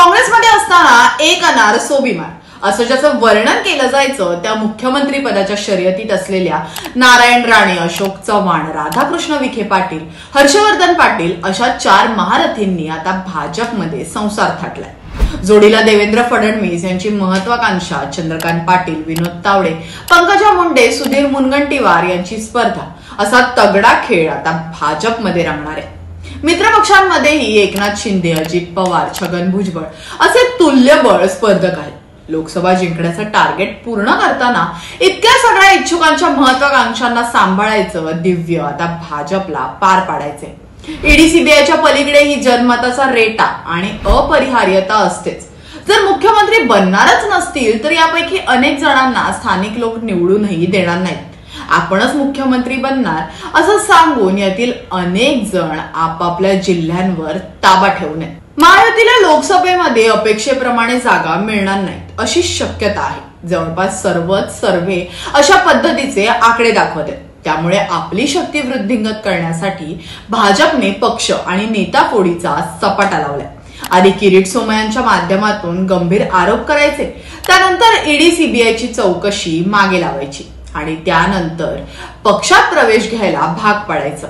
काँग्रेसमध्ये असताना एक अनार सो बिमार असं ज्याचं वर्णन केलं जायचं त्या मुख्यमंत्री पदाच्या शर्यतीत असलेल्या नारायण राणे, अशोक चव्हाण, राधाकृष्ण विखे पाटील, हर्षवर्धन पाटील अशा 4 महारथींनी आता भाजपमध्ये संसार थाटलाय। जोडीला देवेंद्र फडणवीस यांची महत्वाकांक्षा चंद्रकांत पाटील, विनोद तावडे, पंकजा मुंडे, सुधीर मुनगंटीवार यांची स्पर्धा असा तगडा खेळ आता भाजपमध्ये रंगणार आहे। मित्रपक्षांमध्येही एकनाथ शिंदे, अजित पवार, छगन भुजबळ असे तुल्यबळ स्पर्धक आहेत। लोकसभा जिंकण्याचं टार्गेट पूर्ण करताना इतक्या सगळ्या इच्छुकांच्या महत्वाकांक्षांना सांभाळायचं दिव्य आता भाजपला पार पाडायचंय। ईडी सीबीआयच्या पलीकडे ही जनमताचा रेटा आणि अपरिहार्यता असतेच। जर मुख्यमंत्री बनणारच नसतील तर यापैकी अनेक जणांना स्थानिक लोक निवडूनही देणार नाहीत। आपणच मुख्यमंत्री बनणार असं सांगून यातील अनेक जण आपापल्या जिल्ह्यांवर ताबा ठेवू नये। महायुतीला लोकसभेमध्ये अपेक्षेप्रमाणे जागा मिळणार नाहीत अशी शक्यता आहे। जवळपास सर्वच सर्वे अशा पद्धतीचे आकडे दाखवत आहेत। त्यामुळे आपली शक्ती वृद्धिंगत करण्यासाठी भाजपने पक्ष आणि नेता फोडीचा सपाटा लावलाय। आधी किरीट सोमय्यांच्या माध्यमातून गंभीर आरोप करायचे, त्यानंतर ईडी सीबीआयची चौकशी मागे लावायची आणि त्यानंतर पक्षात प्रवेश घ्यायला भाग पाडायचं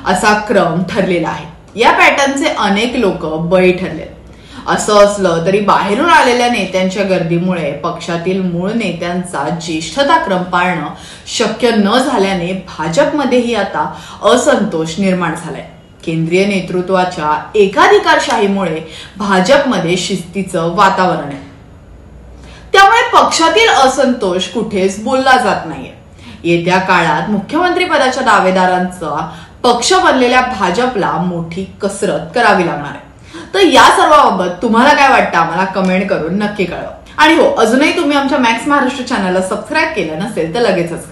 असा क्रम ठरलेला आहे। या पॅटर्नचे अनेक लोक बळी ठरले। असं असलं तरी बाहेरून आलेल्या नेत्यांच्या गर्दीमुळे पक्षातील मूळ नेत्यांचा ज्येष्ठताक्रम पाळणं शक्य न झाल्याने भाजपमध्येही आता असंतोष निर्माण झालाय। केंद्रीय नेतृत्वाच्या एकाधिकारशाहीमुळे भाजपमध्ये शिस्तीचं वातावरण आहे। त्यामुळे पक्षातील असंतोष कुठेच बोलला जात नाहीये। येत्या काळात मुख्यमंत्री पदाच्या दावेदारांचा पक्ष बनलेल्या भाजपला मोठी कसरत करावी लागणार आहे। तर या सर्वाबाबत तुम्हाला काय वाटतं आम्हाला कमेंट करून नक्की कळवा। आणि हो, अजूनही तुम्ही आमच्या मॅक्स महाराष्ट्र चॅनलला सबस्क्राईब केलं नसेल तर लगेचच